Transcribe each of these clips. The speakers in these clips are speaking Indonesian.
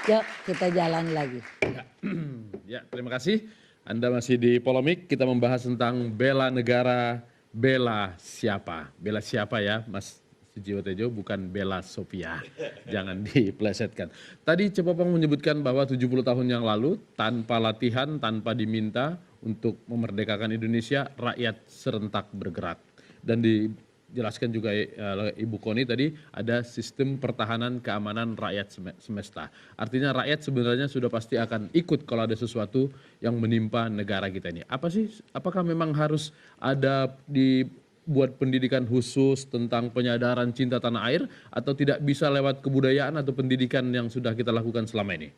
Yuk kita jalan lagi. Ya, ya, terima kasih. Anda masih di Polemik, kita membahas tentang bela negara, bela siapa? Bela siapa ya, Mas Sujiwo Tejo, bukan bela Sophia. Jangan diplesetkan. Tadi Cepopong menyebutkan bahwa 70 tahun yang lalu, tanpa latihan, tanpa diminta untuk memerdekakan Indonesia, rakyat serentak bergerak. Dan dijelaskan juga Ibu Koni tadi, ada sistem pertahanan keamanan rakyat semesta. Artinya rakyat sebenarnya sudah pasti akan ikut kalau ada sesuatu yang menimpa negara kita ini. Apakah memang harus ada dibuat pendidikan khusus tentang penyadaran cinta tanah air, atau tidak bisa lewat kebudayaan atau pendidikan yang sudah kita lakukan selama ini?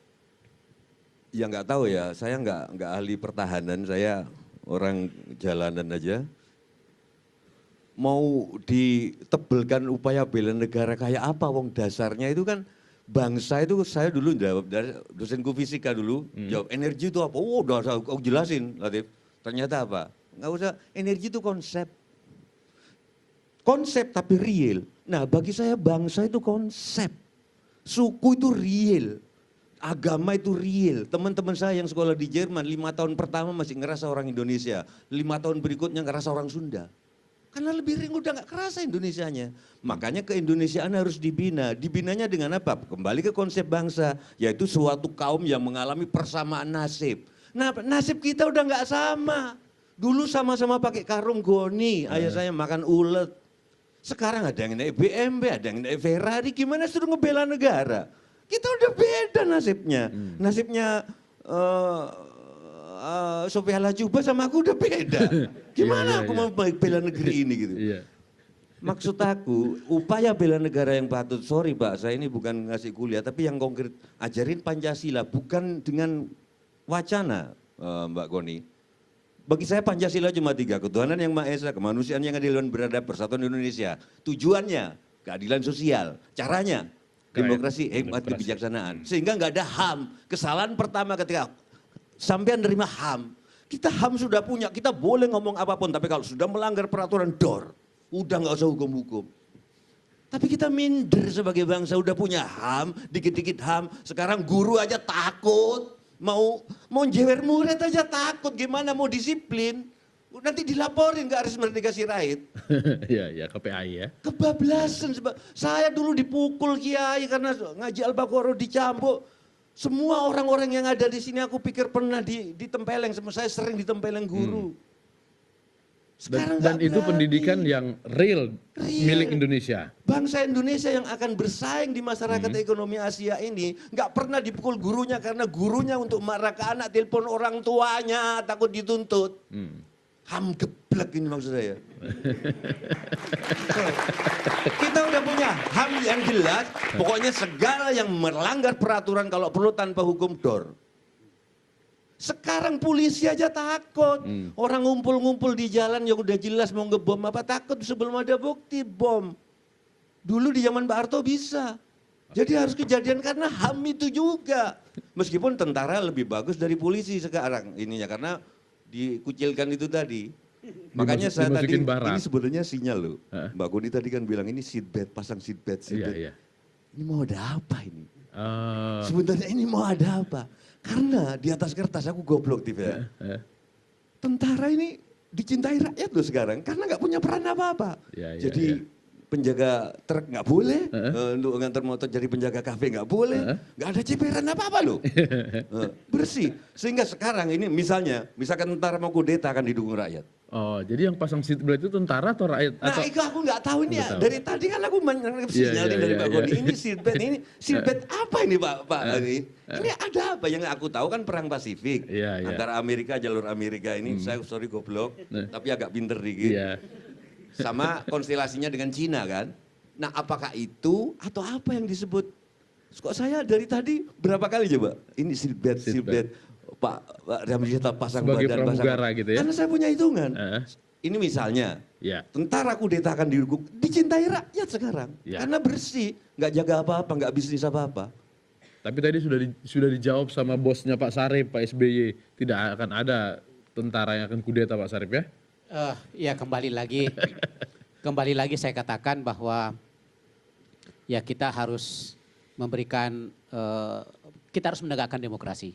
Ya nggak tahu ya, saya nggak ahli pertahanan, saya orang jalanan aja. Mau ditebelkan upaya bela negara kayak apa, wong dasarnya itu kan bangsa itu. Saya dulu jawab, dari dosenku fisika dulu, jawab energi itu apa? Oh udah aku jelasin, Latif. Ternyata apa? Nggak usah, energi itu konsep. Konsep tapi real. Nah bagi saya bangsa itu konsep. Suku itu real. Agama itu real. Teman-teman saya yang sekolah di Jerman 5 tahun pertama masih ngerasa orang Indonesia. 5 tahun berikutnya ngerasa orang Sunda. Karena lebih ring udah gak kerasa Indonesianya. Makanya keindonesiaan harus dibina. Dibinanya dengan apa? Kembali ke konsep bangsa. Yaitu suatu kaum yang mengalami persamaan nasib. Nah nasib kita udah gak sama. Dulu sama-sama pakai karung goni. Ayah saya makan ulet. Sekarang ada yang naik BMW, ada yang naik Ferrari. Gimana suruh ngebela negara? Kita udah beda nasibnya. Nasibnya Sophia Latjuba sama aku udah beda. Gimana aku mau bela negeri ini gitu. Maksud aku, upaya bela negara yang patut, sorry Pak, saya ini bukan ngasih kuliah, tapi yang konkret, ajarin Pancasila, bukan dengan wacana Mbak Koni. Bagi saya Pancasila cuma 3, ketuhanan yang Maha Esa, kemanusiaan yang adil dan beradab, persatuan Indonesia. Tujuannya, keadilan sosial, caranya, demokrasi, hikmat, kebijaksanaan. Sehingga nggak ada HAM. Kesalahan pertama ketika sampean nerima HAM, kita HAM sudah punya, kita boleh ngomong apapun, tapi kalau sudah melanggar peraturan dor, udah nggak usah hukum-hukum. Tapi kita minder sebagai bangsa, udah punya HAM, dikit-dikit HAM, sekarang guru aja takut, mau jewer murid aja takut, gimana mau disiplin, nanti dilaporin ke Aris Merdeka Sirait. Ya, KPAI ya. Kebablasan, saya dulu dipukul kiai karena ngaji Al-Baqarah dicambuk. Semua orang-orang yang ada di sini aku pikir pernah ditempeleng, saya sering ditempeleng guru. Sekarang dan itu pendidikan yang real milik Indonesia. Bangsa Indonesia yang akan bersaing di masyarakat ekonomi Asia ini nggak pernah dipukul gurunya karena gurunya untuk marah ke anak telepon orang tuanya takut dituntut. HAM geblek ini maksud saya. Kita udah punya HAM yang jelas, pokoknya segala yang melanggar peraturan kalau perlu tanpa hukum dor. Sekarang polisi aja takut. Orang ngumpul-ngumpul di jalan yang udah jelas mau ngebom apa, takut sebelum ada bukti bom. Dulu di zaman Pak Harto bisa. Jadi harus kejadian karena HAM itu juga. Meskipun tentara lebih bagus dari polisi sekarang ininya karena dikucilkan itu tadi. Makanya saya tadi, ini sebenarnya sinyal loh. Mbak Koni tadi kan bilang ini seatbelt, pasang seatbelt. Iya. Ini mau ada apa ini? Sebenarnya ini mau ada apa? Karena di atas kertas aku goblok TV. Tentara ini dicintai rakyat loh sekarang karena nggak punya peran apa-apa. Jadi penjaga truk nggak boleh, untuk ngantar motor jadi penjaga kafe nggak boleh, nggak ada ciperan apa-apa loh. Bersih. Sehingga sekarang ini misalkan tentara mau kudeta akan didukung rakyat. Oh, jadi yang pasang seatbelt itu tentara atau rakyat? Nah itu aku nggak tahu ini ya. Dari tadi kan aku sinyalin dari Pak Koni. Ini seatbelt apa ini Pak? Ini ada apa? Yang aku tahu kan perang Pasifik antara Amerika, jalur Amerika ini. Saya sorry goblok, tapi agak pinter dikit. Sama konstelasinya dengan Cina kan. Nah apakah itu atau apa yang disebut? Kok saya dari tadi berapa kali coba? Ini seatbelt. Pak Ramjita pasang sebagai badan, pramugara gitu ya. Karena saya punya hitungan. Ini misalnya, tentara kudeta akan didukung, dicintai rakyat sekarang. Karena bersih, nggak jaga apa-apa, nggak bisnis apa-apa. Tapi tadi sudah dijawab sama bosnya Pak Sarip, Pak SBY, tidak akan ada tentara yang akan kudeta Pak Sarip ya? Ya kembali lagi saya katakan bahwa ya kita harus memberikan kita harus menegakkan demokrasi.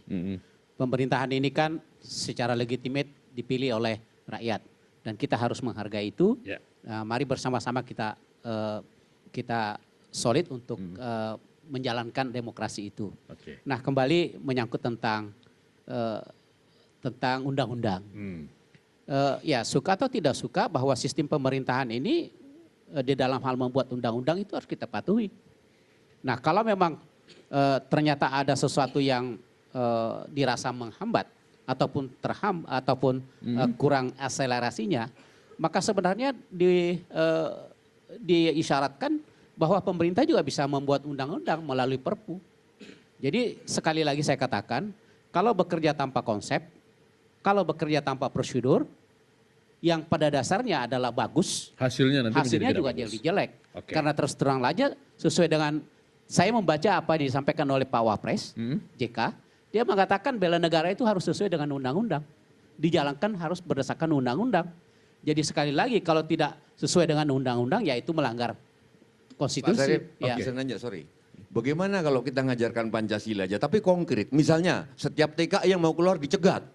Pemerintahan ini kan secara legitimate dipilih oleh rakyat dan kita harus menghargai itu. Ya. Mari bersama-sama kita solid untuk menjalankan demokrasi itu. Oke. Nah, kembali menyangkut tentang undang-undang. Ya, suka atau tidak suka bahwa sistem pemerintahan ini di dalam hal membuat undang-undang itu harus kita patuhi. Nah, kalau memang ternyata ada sesuatu yang dirasa menghambat ataupun kurang akselerasinya, maka sebenarnya diisyaratkan bahwa pemerintah juga bisa membuat undang-undang melalui Perpu. Jadi sekali lagi saya katakan, kalau bekerja tanpa konsep, kalau bekerja tanpa prosedur, yang pada dasarnya adalah bagus, Hasilnya nanti hasilnya menjadi juga tidak bagus. jadi jelek. Oke. Karena terus terang aja sesuai dengan saya membaca apa yang disampaikan oleh Pak Wapres, JK, dia mengatakan bela negara itu harus sesuai dengan undang-undang. Dijalankan harus berdasarkan undang-undang. Jadi sekali lagi kalau tidak sesuai dengan undang-undang ya itu melanggar Pak konstitusi. Sarip, Ya. bisa nanya, sorry. Bagaimana kalau kita ngajarkan Pancasila aja, tapi konkret. Misalnya setiap TKI yang mau keluar dicegat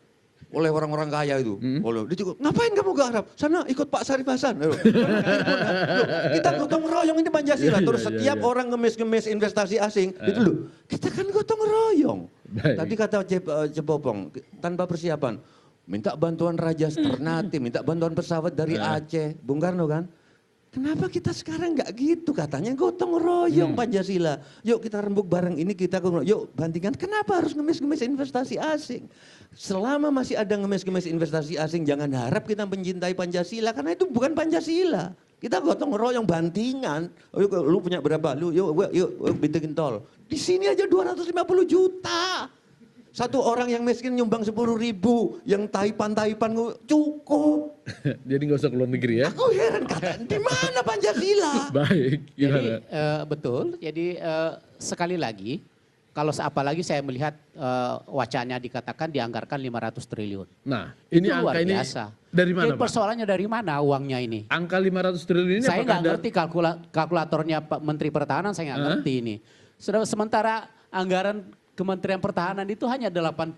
oleh orang-orang kaya itu. Dicegat, ngapain kamu ke Arab? Sana ikut Pak Sarip Hasan. Loh, kita gotong royong ini Pancasila. Iya, Terus iya, setiap iya. orang ngemis-ngemis investasi asing, itu loh. Kita kan gotong royong. Baik. Tadi kata Cepopong, tanpa persiapan. Minta bantuan Raja Ternate, minta bantuan pesawat dari Aceh. Bung Karno kan? Kenapa kita sekarang nggak gitu katanya gotong royong Pancasila. Yuk kita rembuk bareng ini kita yuk bandingkan. Kenapa harus ngemis-ngemis investasi asing? Selama masih ada ngemis-ngemis investasi asing jangan harap kita mencintai Pancasila karena itu bukan Pancasila. Kita gotong royong bandingan. Yuk, lu punya berapa? Yuk bikin tol. Di sini aja 250 juta. Satu orang yang miskin nyumbang 10.000, yang taipan cukup. Jadi nggak usah keluar negeri ya. Aku heran kata, di mana Pancasila? Baik. Jadi Gimana? betul. Jadi sekali lagi, kalau apalagi saya melihat wacananya dikatakan dianggarkan 500 triliun. Nah, ini Itu angka luar ini biasa. dari mana, Jadi Pak? persoalannya dari mana uangnya ini? Angka 500 triliun ini Saya apakah nggak ngerti kalkulatornya Pak Menteri Pertahanan, saya nggak ngerti ini. Sementara anggaran Kementerian Pertahanan itu hanya 96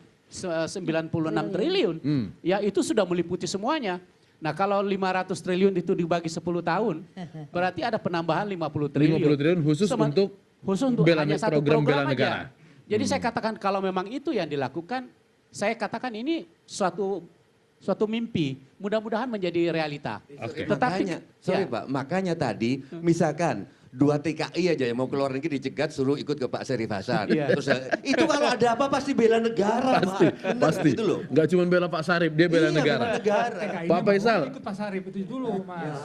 triliun. Ya itu sudah meliputi semuanya. Nah kalau 500 triliun itu dibagi 10 tahun, berarti ada penambahan 50 triliun. 50 triliun khusus untuk hanya satu program bela aja. negara. Jadi saya katakan kalau memang itu yang dilakukan, saya katakan ini suatu mimpi. Mudah-mudahan menjadi realita. Oke. Makanya, sorry ya. Pak, makanya tadi misalkan 2 TKI aja yang mau keluar negeri dicegat suruh ikut ke Pak Sarip Hasan. Iya. Terus itu kalau ada apa pasti bela negara, Pasti, Pak. Bener, pasti. Gitu loh. Nggak cuma bela Pak Sarip, dia bela Iya, negara. bela negara. Pak Faisal. Ikut Pak Sarip itu dulu, Mas.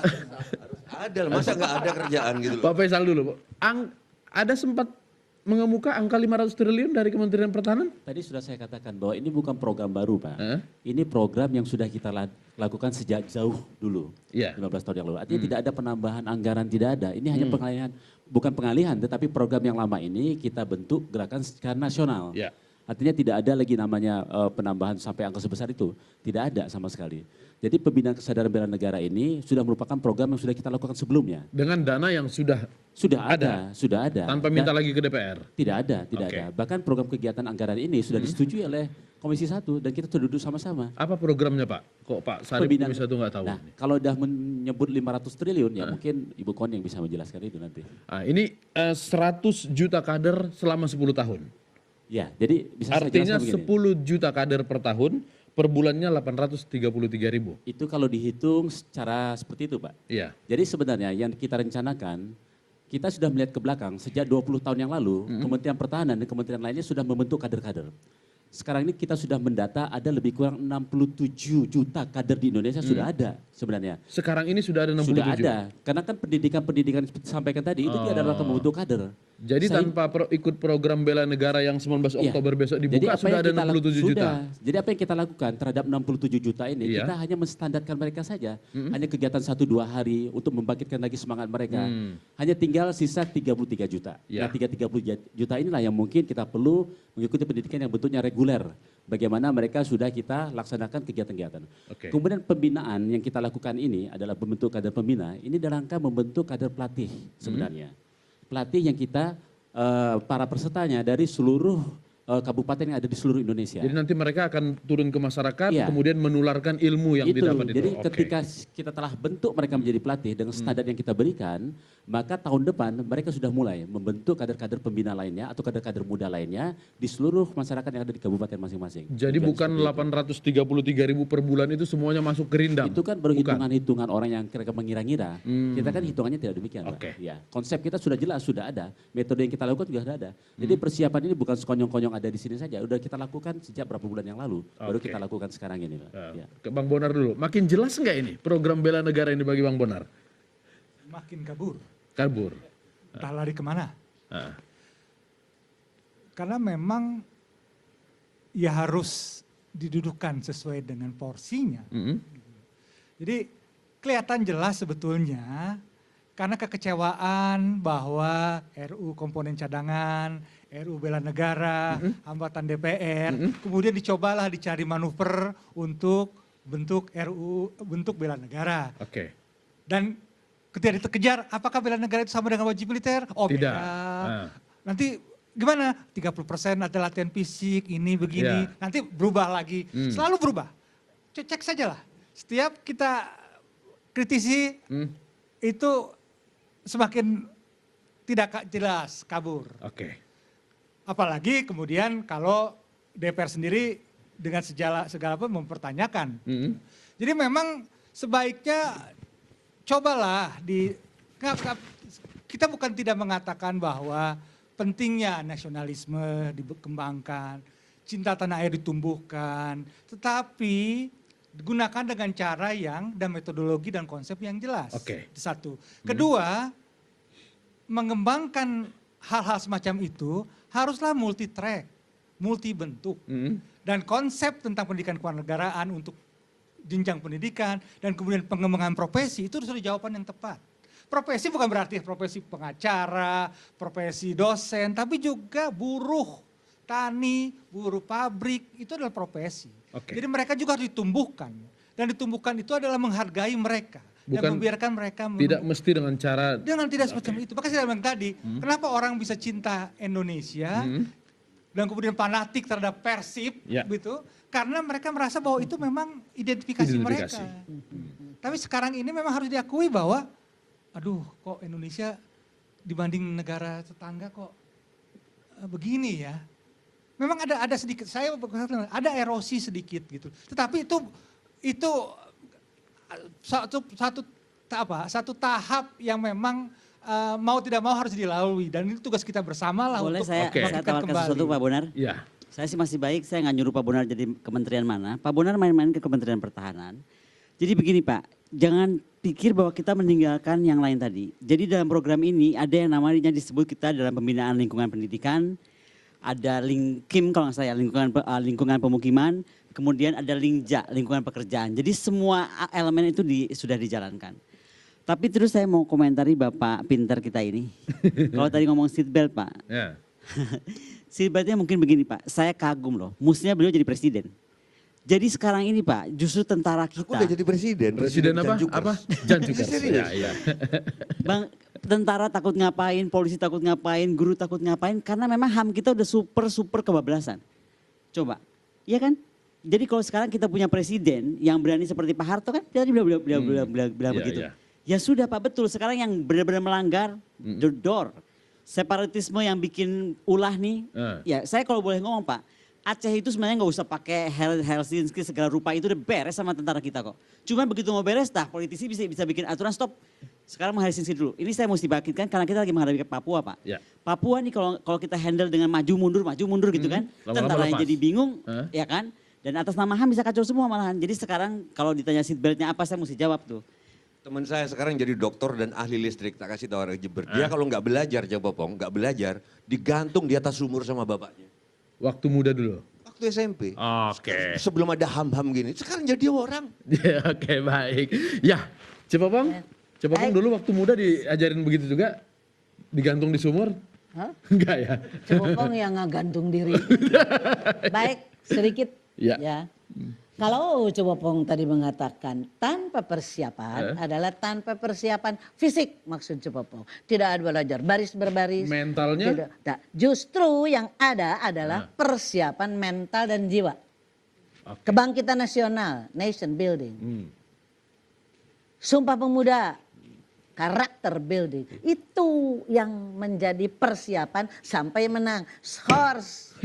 Ada lah, masa nggak ada kerjaan gitu loh. Pak Faisal dulu. Ada sempat mengemuka angka 500 triliun dari Kementerian Pertahanan? Tadi sudah saya katakan bahwa ini bukan program baru, Pak. Eh? Ini program yang sudah kita lakukan sejak jauh dulu, Iya. 15 tahun yang lalu. Artinya tidak ada penambahan anggaran, tidak ada. Ini hanya pengalihan, bukan pengalihan, tetapi program yang lama ini kita bentuk gerakan secara nasional. Iya. Artinya tidak ada lagi namanya penambahan sampai angka sebesar itu. Tidak ada sama sekali. Jadi pembinaan kesadaran bela negara ini sudah merupakan program yang sudah kita lakukan sebelumnya. Dengan dana yang sudah Sudah ada. tanpa minta lagi ke DPR. Tidak ada. Oke. Bahkan program kegiatan anggaran ini sudah disetujui oleh Komisi 1 dan kita sudah duduk sama-sama. Apa programnya Pak? Kok Pak Sarip Pembinaan- Komisi 1 nggak tahu? Nah, kalau udah menyebut 500 triliun ya mungkin Ibu Kon yang bisa menjelaskan itu nanti. Nah, ini 100 juta kader selama 10 tahun. Ya, jadi bisa saya Artinya jelaskan begini. 10 juta kader per tahun, per bulannya 833.000. Itu kalau dihitung secara seperti itu, Pak. Iya. Jadi sebenarnya yang kita rencanakan, kita sudah melihat ke belakang sejak 20 tahun yang lalu, Kementerian Pertahanan dan kementerian lainnya sudah membentuk kader-kader. Sekarang ini kita sudah mendata ada lebih kurang 67 juta kader di Indonesia sudah ada sebenarnya. Sekarang ini sudah ada 67. Sudah ada, karena kan pendidikan seperti disampaikan tadi itu dia adalah membentuk kader. Jadi Saya- tanpa ikut program bela negara yang 19 Iya. Oktober besok Jadi dibuka apa sudah yang ada kita 67 juta. sudah. Jadi apa yang kita lakukan terhadap 67 juta ini, Iya. kita hanya menstandarkan mereka saja. Hanya kegiatan 1-2 hari untuk membangkitkan lagi semangat mereka. Hanya tinggal sisa 33 juta. Iya. Nah 30 juta inilah yang mungkin kita perlu mengikuti pendidikan yang bentuknya reguler. Bagaimana mereka sudah kita laksanakan kegiatan-kegiatan. Oke. Kemudian pembinaan yang kita lakukan ini adalah membentuk kader pembina. Ini dalam rangka membentuk kader pelatih sebenarnya. Pelatih yang kita para pesertanya dari seluruh kabupaten yang ada di seluruh Indonesia. Jadi nanti mereka akan turun ke masyarakat, Iya. kemudian menularkan ilmu yang didapat itu. Jadi Oke. ketika kita telah bentuk mereka menjadi pelatih dengan standar yang kita berikan, maka tahun depan mereka sudah mulai membentuk kader-kader pembina lainnya atau kader-kader muda lainnya di seluruh masyarakat yang ada di kabupaten masing-masing. Jadi Tujuan bukan seperti itu. 833.000 per bulan itu semuanya masuk ke Rindam? Itu kan baru hitungan-hitungan orang yang kira-kira mengira-ngira. Kita kan hitungannya tidak demikian. Pak. Oke. Ya, konsep kita sudah jelas, sudah ada. Metode yang kita lakukan juga sudah ada. Jadi persiapan ini bukan sekonyong-konyong ada di sini saja. Udah kita lakukan sejak berapa bulan yang lalu. Baru Oke. kita lakukan sekarang ini. Pak. Ya. Ke Bang Bonar dulu. Makin jelas nggak ini program bela negara ini bagi Bang Bonar? Makin kabur. Kabur. Entah lari kemana. Ah. Karena memang ya harus didudukan sesuai dengan porsinya. Mm-mm. Jadi kelihatan jelas sebetulnya karena kekecewaan bahwa RU komponen cadangan, RU bela negara, hambatan DPR, kemudian dicobalah dicari manuver untuk bentuk bentuk bela negara. Oke. Dan ketika dikejar, apakah bela negara itu sama dengan wajib militer? Oh Tidak. beda. Ah. Nanti gimana? 30% ada latihan fisik, ini begini. Ya. Nanti berubah lagi. Selalu berubah. Cek saja lah. Setiap kita kritisi, itu semakin tidak jelas, kabur. Oke. Apalagi kemudian kalau DPR sendiri dengan segala pun mempertanyakan. Mm-mm. Jadi memang sebaiknya cobalah kita bukan tidak mengatakan bahwa pentingnya nasionalisme dikembangkan, cinta tanah air ditumbuhkan, tetapi digunakan dengan cara dan metodologi dan konsep yang jelas. Oke. Itu satu. Kedua, mengembangkan hal-hal semacam itu haruslah multi track, multi bentuk. Dan konsep tentang pendidikan kewarganegaraan untuk jenjang pendidikan dan kemudian pengembangan profesi itu sudah jawaban yang tepat. Profesi bukan berarti profesi pengacara, profesi dosen, tapi juga buruh tani, buruh pabrik, itu adalah profesi. Oke. Jadi mereka juga harus ditumbuhkan. Dan ditumbuhkan itu adalah menghargai mereka. Dan Bukan membiarkan mereka Tidak mesti dengan cara dengan tidak semacam itu. Maka saya bilang tadi, kenapa orang bisa cinta Indonesia dan kemudian fanatik terhadap Persib, Ya. gitu? Karena mereka merasa bahwa itu memang identifikasi mereka. Tapi sekarang ini memang harus diakui bahwa, aduh, kok Indonesia dibanding negara tetangga kok begini ya? Memang ada sedikit, saya ada erosi sedikit gitu. Tetapi itu satu tahap yang memang mau tidak mau harus dilalui dan ini tugas kita bersama lah Boleh untuk saya membangkitkan tawarkan kembali. sesuatu Pak Bonar? ya. Saya sih masih baik, saya nggak nyuruh Pak Bonar jadi kementerian mana. Pak Bonar main-main ke Kementerian Pertahanan. Jadi begini Pak, jangan pikir bahwa kita meninggalkan yang lain tadi. Jadi dalam program ini ada yang namanya disebut kita dalam pembinaan lingkungan pendidikan, ada Lingkim kalau nggak salah lingkungan pemukiman, kemudian ada Lingja, lingkungan pekerjaan. Jadi semua elemen itu sudah dijalankan. Tapi terus saya mau komentari Bapak pinter kita ini. Kalau tadi ngomong seatbelt Pak, Ya. seatbeltnya mungkin begini Pak, saya kagum loh, mestinya beliau jadi presiden. Jadi sekarang ini Pak, justru tentara Aku kita. udah jadi presiden. Presiden apa? Janjukers. Apa? Janjukers. Serius. Ya, ya. Bang, tentara takut ngapain, polisi takut ngapain, guru takut ngapain, karena memang HAM kita udah super kebablasan. Coba, iya kan? Jadi kalau sekarang kita punya presiden yang berani seperti Pak Harto kan, dia tadi bilang Iya, begitu. iya. Ya sudah Pak, betul. Sekarang yang benar-benar melanggar, the door. Separatisme yang bikin ulah nih, ya saya kalau boleh ngomong Pak, Aceh itu sebenarnya nggak usah pakai Helsinki segala rupa, itu udah beres sama tentara kita kok. Cuman begitu mau beres, politisi bisa bikin aturan stop. Sekarang mau Helsinki dulu. Ini saya mesti bangkitkan karena kita lagi menghadapi Papua Pak. Ya. Papua nih kalau kita handle dengan maju mundur gitu kan, Lama-lama tentara yang lepas. jadi bingung, ya kan. Dan atas nama HAM bisa kacau semua malahan. Jadi sekarang kalau ditanya seatbeltnya apa, saya mesti jawab tuh. Teman saya sekarang jadi dokter dan ahli listrik, tak kasih tahu orang Jember. Dia kalau nggak belajar, Jawa Popong, nggak belajar, digantung di atas sumur sama bapaknya. Waktu muda dulu. Waktu SMP. Oke. Sebelum ada ham-ham gini, sekarang jadi orang. Ya, oke, baik. Ya, Cepopong. Cepopong dulu waktu muda diajarin begitu juga? Digantung di sumur? Hah? Enggak ya? Cepopong yang ngegantung diri. Baik, sedikit. Ya. Ya. Kalau Coba Pong tadi mengatakan tanpa persiapan adalah tanpa persiapan fisik maksud Coba Pong. Tidak ada belajar baris berbaris. Mentalnya? Tidak. Nah, justru yang ada adalah persiapan mental dan jiwa. Oke. Kebangkitan nasional, nation building. Sumpah Pemuda, karakter building. Itu yang menjadi persiapan sampai menang. Horse.